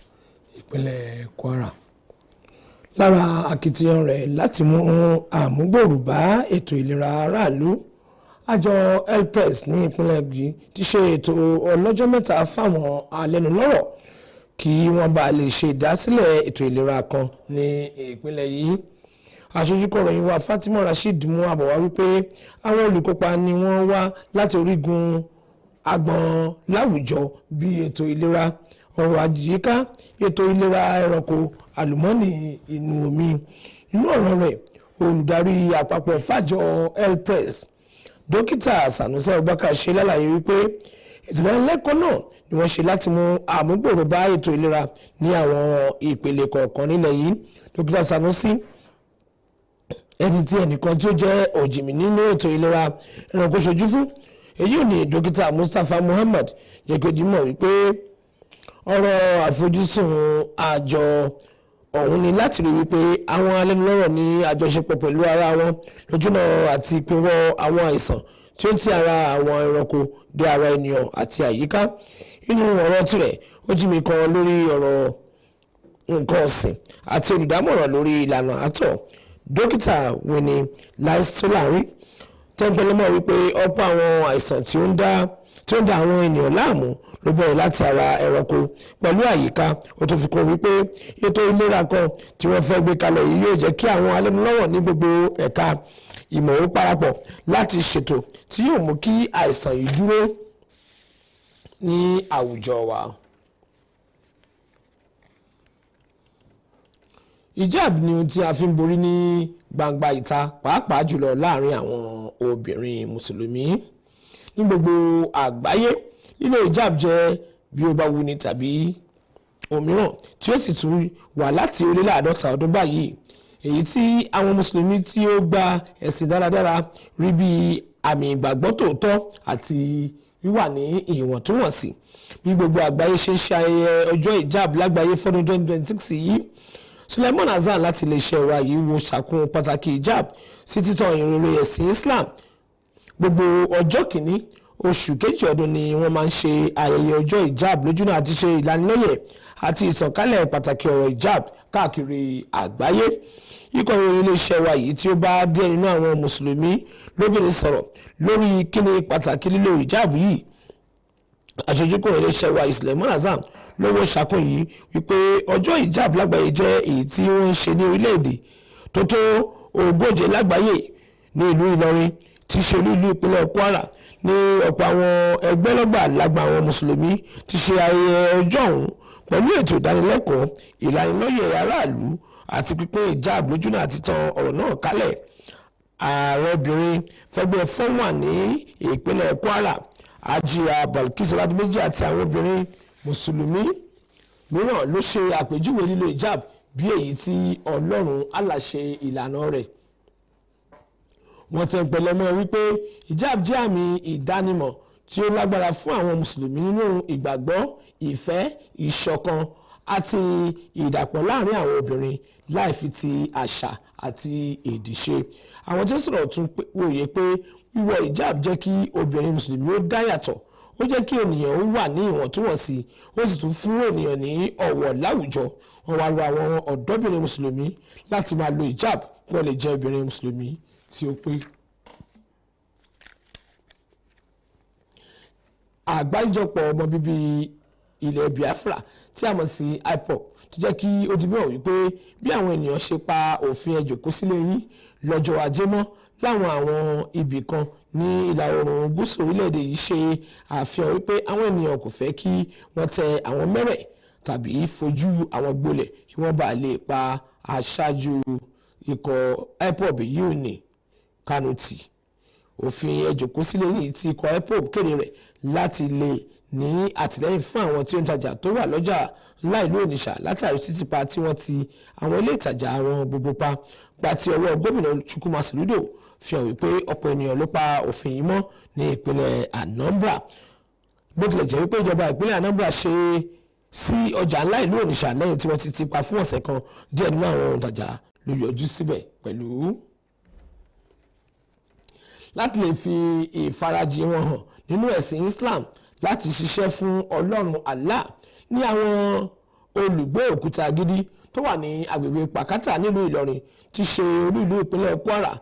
ìpínlẹ̀ Kwara lára akitiyan rẹ̀ láti mú àmúgbòrò bá ètò ìlera aráàlú àjọ elpress ní ìpínlẹ̀ yìí ti ṣe ètò ọlọ́jọ́ mẹ́ta fáwọn alẹ́nulọ́rọ̀ kí wọ́n bá lè ṣe ìdásílẹ̀ ètò ìlera kan ní ìpínlẹ̀ yìí. Aṣojú kọ̀ròyìn wa Fatima Rasheed mú àbọ̀ wá wípé àwọn olùkópa ni wọ́n wá láti orígun agbọ̀n láwùjọ bíi ètò ìlera ọrọ̀ àyíká ètò ìlera ẹranko àlùmọ́ọ́nì inú omi. Inú ọ̀rọ̀ rẹ̀ olùdarí àpapọ̀ fàjọ elpress dókítà Sanusi Abubakar ṣe lálàyé wípé ètò ìdánilẹ́kọ̀ọ́ náà ni wọ́n ṣe láti mú àmúgbòrò bá ètò ìlera ní àwọn ìpele kọ̀ọ̀kan nílẹ̀ yìí. Dókítà Sanusi ẹni tí ẹnìkan tí ó jẹ́ ọ̀jìmì nínú ètò ìlera ẹranko ṣojú fún èyí ò ní dókítà Mustapha Muhammad jẹ́ kí ó di mọ̀ wípé ọ̀rọ̀ àfojúsùn àjọ ọ̀hún ni láti rí wípé àwọn alẹ́nulọ́rọ̀ ní àjọṣepọ̀ pẹ̀lú ara wọn lójúnà àti ìpínwọ́ àwọn àìsàn tí ó ti ara àwọn ẹranko dé ara ènìyàn àti àyíká. Inú ọ̀rọ̀ tirẹ̀ ó jí mi kan lórí ọ̀rọ̀ nǹkan ọ̀sìn àti olùdámọ̀ràn lórí ìlànà àtọ̀ dókítà Winnie Laistolari tẹ́ńpẹ́lẹ́mọ̀ wípé ọ̀pọ̀ àwọn àìsàn tí ó ń dá àwọn ènìyàn láàmú ló bẹ̀rẹ̀ láti ara ẹranko pẹ̀lú àyíká. Ó tún fi kún wípé ètò ìlera kan tí wọ́n fẹ́ gbé kalẹ̀ yìí yóò jẹ́ kí àwọn alẹ́nulọ́rọ̀ ní gbogbo ẹ̀ka ìmọ̀ ó parapọ̀ láti ṣètò tí yóò mú kí àìsàn yìí dúró ní àwùjọ wa. Hijab ni ohun tí a fi ń borí ní gbangba ìta pàápàá jùlọ láàrin àwọn obìnrin mùsùlùmí ní gbogbo àgbáyé. Lílo hijab jẹ́ bí ó bá wuni tàbí òmíràn tí ó sì tún wà láti ó lé láàdọ́ta ọdún báyìí, èyí tí àwọn mùsùlùmí tí ó gba ẹ̀sìn dáradára rí bí àmì ìgbàgbọ́ tòótọ́ àti wíwà ní ìwọ̀ntúnwọ̀nsì. Bí gbogbo àgbáyé ṣe ń ṣe ayẹyẹ ọjọ́ hijab lágbàáyé fọ́dún 2026 yìí, Suleiman Hassan láti iléeṣẹ́ wa yìí wo ṣàkún pàtàkì hijab sí títàn ìrere ẹ̀sìn Islam. Gbogbo ọjọ́ kìíní oṣù kejì ọdún ni wọ́n máa ń ṣe ayẹyẹ ọjọ́ hijab lójúnà àti ṣe ìlanilọ́yẹ̀ àti ìsọ̀kalẹ̀ pàtàkì ọ̀rọ̀ hijab káàkiri àgbáyé. Ikọ̀ ìròyìn iléeṣẹ́ wa yìí tí ó bá díẹ̀ nínú àwọn mùsùlùmí lóbìnrin sọ̀rọ̀ lórí kíni pàtàkì lílo hijab yìí. Aṣojú kọ̀rọ̀ iléeṣẹ́ wa Suleiman Hassan lówó ṣàkún yìí wípé ọjọ́ hijab lágbàáyé jẹ́ èyí tí wọ́n ń ṣe ní orílẹ̀-èdè tó tó 40 lágbàáyé ní ìlú Ìlọrin tí ṣe olú ìlú ìpínlẹ̀ Kwara. Ní ọ̀pọ̀ àwọn ẹgbẹ́lọ́gbà lágbà àwọn mùsùlùmí ti ṣe ayẹyẹ ọjọ́ ọ̀hún pẹ̀lú ètò ìdánilẹ́kọ̀ọ́ ìlanilọ́yẹ̀ aráàlú àti pípín hijab lójúnà àti tan ọ̀rọ̀ náà kálẹ̀. Ààrẹ obìnrin fẹ́gbẹ́ fọ́nwà ní ìpínlẹ̀ Kwara Hajiya Balkis Ọládìméjì àti àwọn obìnrin mùsùlùmí mìíràn ló ṣe àpèjúwe lílo hijab bí èyí tí Ọlọ́run Allah ṣe ìlànà rẹ̀. Wọ́n tẹ́ pẹ̀lẹ́mọ́ wípé hijab jẹ́ àmì ìdánimọ̀ tí ó lágbára fún àwọn mùsùlùmí nínú ìgbàgbọ́, ìfẹ́, ìṣọ̀kan àti ìdàpọ̀ láàrin àwọn obìnrin láì fi ti àṣà àti èdè ṣe. Àwọn tí ó sọ̀rọ̀ tún wòye pé wíwọ̀ hijab jẹ́ kí obìnrin mùsùlùmí ó dá yàtọ̀, ó jẹ́ kí ènìyàn ó wà ní ìwọ̀ntúnwọ̀nsì, ó sì tún fún ènìyàn ní ọ̀wọ̀ láwùjọ. Wọ́n wá rọ àwọn ọ̀dọ́bìnrin mùsùlùmí láti máa lo hijab kí wọ́n lè jẹ́ obìnrin mùsùlùmí tí ó pé. Àgbáríjọpọ̀ ọmọ bíbí ilẹ̀ Biafra tí a mọ̀ sí IPOB tó jẹ́ kí ó di mọ̀ wípé bí àwọn ènìyàn ṣe pa òfin ẹ jókòó sílé yín lọ́jọ́ ajé mọ́ láwọn àwọn ibì kan ní ìlà oòrùn gúúsù orílẹ̀-èdè yìí ṣe àfihàn wípé àwọn ènìyàn kò fẹ́ kí wọ́n tẹ àwọn mẹ́rẹ̀ tàbí fojú àwọn gbolẹ̀ kí wọ́n bá lè pa aṣáájú ikọ̀ IPOB yìí ní Kánò tì. Òfin ẹ jókòó sílé yìí tí ikọ̀ IPOB kéde rẹ̀ láti lè ní àtìlẹ́yìn fún àwọn tí ó ń tajà tó wà lọ́jà ńlá ìlú Onitsha látàrí títìpa tí wọ́n ti àwọn ilé ìtajà àwọn gbogbo pa gba ti ọwọ́ gómìnà Chukwuma Soludo fi hàn wípé ọ̀pọ̀ ènìyàn ló pa òfin yìí mọ́ ní ìpínlẹ̀ Anambra. Bó tilẹ̀ jẹ́ wípé ìjọba ìpínlẹ̀ Anambra ṣe sí ọjà ńlá ìlú Onitsha lẹ́yìn tí wọ́n ti ti pa fún ọ̀sẹ̀ kan, díẹ̀ nínú àwọn òǹtajà ló yọjú síbẹ̀ pẹ̀lú láti lè fi ìfarajìn wọn hàn nínú ẹ̀sìn Islam láti ṣiṣẹ́ fún Ọlọ́run Allah ní àwọn olùgbé Òkútagidi tó wà ní agbègbè Pàkátà nílùú Ìlọrin ti ṣe olú ìlú ìpínlẹ̀ Kwara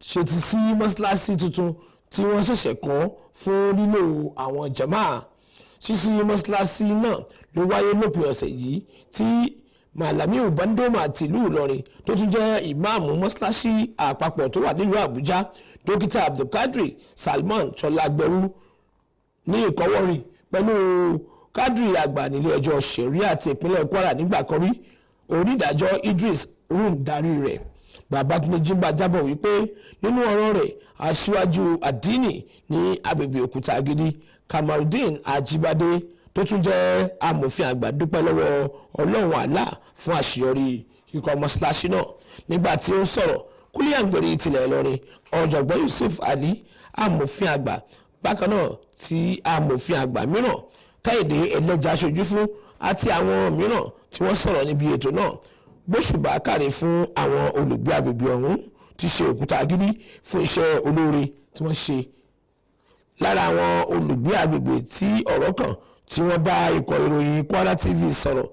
ṣe ti sí mọ́ṣáláṣí tuntun tí wọ́n ṣẹ̀ṣẹ̀ kọ́ fún lílò àwọn jàmáà. Ṣíṣí mọ́ṣáláṣí náà ló wáyé lópin ọ̀sẹ̀ yìí tí Malamiu Bandoma tìlú Ìlọrin tó tún jẹ́ ìmáàmù mọ́ṣáláṣí àpapọ̀ tó wà nílùú Àbújá dókítà Abdulkadir Salman Chọlágbẹrú ní ìkọ́wọ́rìn pẹ̀lú kádìrì àgbà nílé ẹjọ́ Sharia ti ìpínlẹ̀ Kwara nígbà kan rí onídàájọ́ Idris Rum darí rẹ̀. Babátúndé Jimba jábọ̀ wípé nínú ọ̀rọ̀ rẹ̀ aṣíwájú àdínì ní agbègbè Òkútagidi Kamaldeen Ajibade tó tún jẹ́ amòfin àgbà dúpẹ́ lọ́wọ́ Ọlọ́run Allah fún àṣeyọrí ikọ̀ mọ́ṣáláṣí náà. Nígbà tí ó ń sọ̀rọ̀ kúlíàǹgbèrè tilẹ̀ Ìlọrin ọ̀jọ̀gbọ́n Yusuf Ali amòfin àgbà bákan náà tí amòfin àgbà mìíràn Káyọ̀dé Ẹlẹ́jà aṣojú fún àti àwọn mìíràn tí wọ́n sọ̀rọ̀ níbi ètò náà gbóṣùbà káre fún àwọn olùgbé agbègbè ọ̀hún tí ṣe Òkútagidi fún iṣẹ́ olóore tí wọ́n ṣe. Lára àwọn olùgbé agbègbè tí ọ̀rọ̀ kàn tí wọ́n bá ikọ̀ ìròyìn Kwara TV sọ̀rọ̀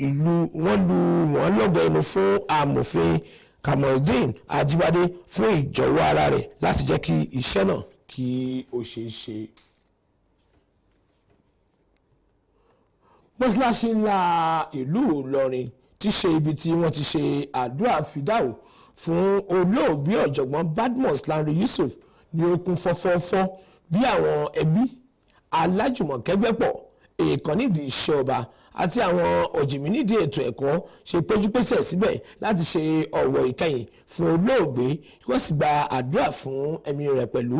ìlú wọ́n lu wọ́n lọ́gọ̀ ẹnu fún amòfin Kamaldeen Ajibade fún ìjọ̀wọ́ ara rẹ̀ láti jẹ́ kí iṣẹ́ náà kí ó ṣeé ṣe. Mọ́ṣáláṣí ńlá ìlú Ìlọrin ti ṣe ibi tí wọ́n ti ṣe àdúrà fìdáwò fún olóògbé ọ̀jọ̀gbọ́n Badmus Lanre Yusuf ní ó kún fọ́fọ́fọ́ bí àwọn ẹbí alájùmọ̀kẹ́gbẹ́pọ̀ èèkàn nídìí iṣẹ́ ọba àti àwọn ọ̀jìmí nídìí ètò ẹ̀kọ́ ṣe péjúpésẹ̀ síbẹ̀ láti ṣe ọ̀wọ̀ ìkẹyìn fún olóògbé kí wọ́n sì gba àdúrà fún ẹ̀mí rẹ̀ pẹ̀lú.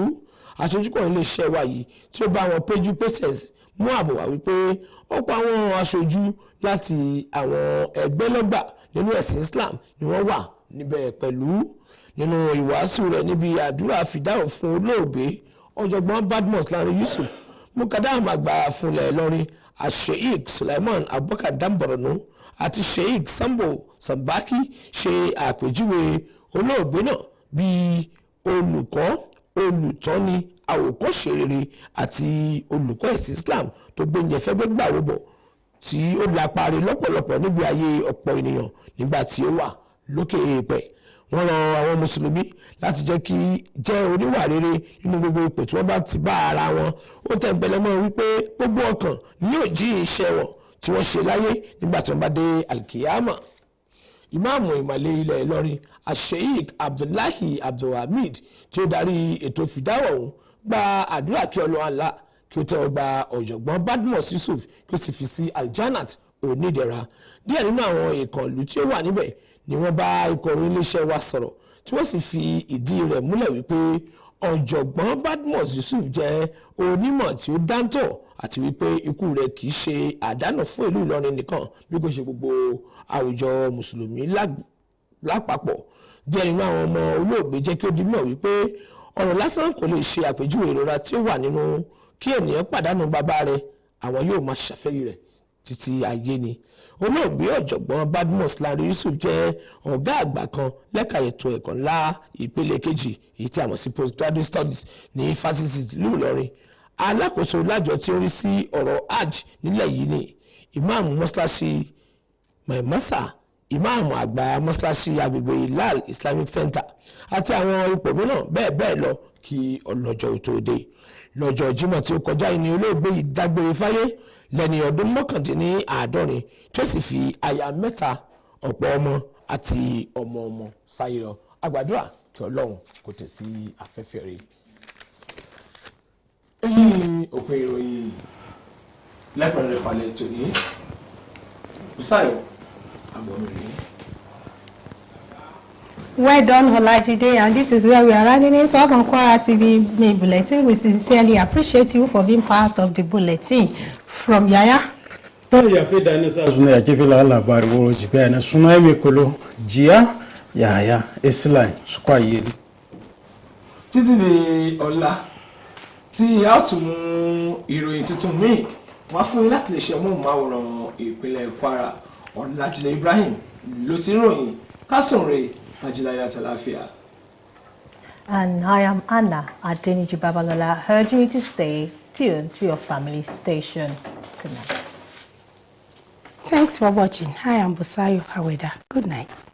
Aṣojúkọ̀ iléeṣẹ́ wa yìí tí ó bá wọn péjúpésẹ̀ mú àbọ̀ wá wípé ọ̀pọ̀ àwọn aṣojú láti àwọn ẹgbẹ́ lọ́gbà nínú ẹ̀sìn Islam ni wọ́n wà níbẹ̀ pẹ̀lú. Nínú ìwàásù rẹ̀ níbi àdúrà fìdáwò fún olóògbé ọ̀jọ̀gbọ́n Badmus Lanre Yusuf mukadam àgbà fúnlẹ̀ Ìlọrin Sheikh Sulaiman Abubakar Damborno àti Sheikh Sambo Sambaki ṣe àpèjúwe olóògbé náà bíi olùkọ́ olùtọ́ni àwòkọ́ṣe rere àti olùkọ́ ẹ̀sìn Islam tó gbóúnjẹ fẹ́gbẹ́ gbàwó bọ̀ tí ó lápá rí lọ́pọ̀lọpọ̀ níbi ayé ọ̀pọ̀ ènìyàn nígbà tí ó wà lókè èèpẹ̀. Wọ́n rọ àwọn mùsùlùmí láti jẹ́ oníwà rere nínú gbogbo ipò tí wọ́n bá ti bá ara wọn. Ó tẹ̀gbẹ́lẹ́ mọ́ wípé gbogbo ọkàn ni yóò jí iṣẹ́ wọn tí wọ́n ṣe láyé nígbà tí wọ́n bá dé alkiyama. Ìmáàmù ìmàle ilẹ̀ Ìlọrin Sheikh Abdullahi Abdulhamid tí ó darí ètò fìdáwọ̀ ọ̀hún gba àdúrà kí Ọlọ́run Allah kí ó tẹ́wọ́ gba ọ̀jọ̀gbọ́n Badmus Yusuf kí ó sì fi sí aljanat onídẹ̀ra. Díẹ̀ nínú àwọn ìkànnì tí ó wà níbẹ̀ ni wọ́n bá ikọ̀ iléeṣẹ́ wa sọ̀rọ̀ tí wọ́n sì fi ìdí rẹ̀ múlẹ̀ wípé ọ̀jọ̀gbọ́n Badmus Yusuf jẹ́ onímọ̀ tí ó dáńtọ́ àti wípé ikú rẹ̀ kì í ṣe àdánù fún ìlú Ìlọrin nìkan bí kò ṣe gbogbo àwùjọ mùsùlùmí lápapọ̀. Díẹ̀ nínú àwọn ọmọ olóògbé jẹ́ kí ó di mọ̀ wípé ọ̀rọ̀ lásán kò lè ṣe àpèjúwe ìrora tí ó wà nínú kí ènìyàn pàdánù bàbá rẹ̀, àwọn yóò máa ṣàfẹ́rí rẹ̀ títí ayé ni. Olóògbé ọ̀jọ̀gbọ́n Badmus Lanre Yusuf jẹ́ ọ̀gá àgbà kan lẹ́ka ètò ẹ̀kọ́ ńlá ìpele kejì èyí tí a mọ̀ sí postgraduate studies ní fásitì ìlú Ìlọrin. Alákòóso lájọ tí ó rí sí ọ̀rọ̀ hajj nílẹ̀ yìí ni ìmáàmù mọ́ṣáláṣí Maimasa, ìmáàmù àgbà mọ́ṣáláṣí agbègbè Ilal Islamic Center àti àwọn ipò mìíràn bẹ́ẹ̀ bẹ́ẹ̀ lọ kí ọlọ́jọ́ tó dé. Lọ́jọ́ Jímọ̀ tí ó kọjá yìí ni olóògbé yìí dágbére fáyé lẹ́ni ọdún mọ́kàndínláàádọ́rin tó sì fi aya mẹ́ta ọ̀pọ̀ ọmọ àti ọmọ sáyé lọ. Àgbàdúrà kí Ọlọ́run kó tẹ̀ sí afẹ́fẹ́ rẹ̀. Èyí òpin ìròyìn lẹ́pẹ̀rẹ̀ falẹ̀ tòní. Bùsáyọ̀ Agbọ̀nrin. Well done, Olajide, and this is where we are running it up on Kwara TV main bulletin. We sincerely appreciate you for being part of the bulletin. From Yaya. Ya fi da nisa suna ya kifi la labari woro jibe na suna eme kolo jia Yaya Islam su kwa yeli. Títí di ọ̀la tí a tún mú ìròyìn tuntun míì wá fún yín láti lè ṣe móhùnmáwòrán ìpínlẹ̀ Kwara. Ọlájídé Ibrahim ló ti ròyìn kásùnrè Ajíláyà Tàlàfíà. And I am Anna Adeniji Babalola, urging you to stay tuned to your family station. Good night. Thanks for watching. I am Busayo Aweda. Good night.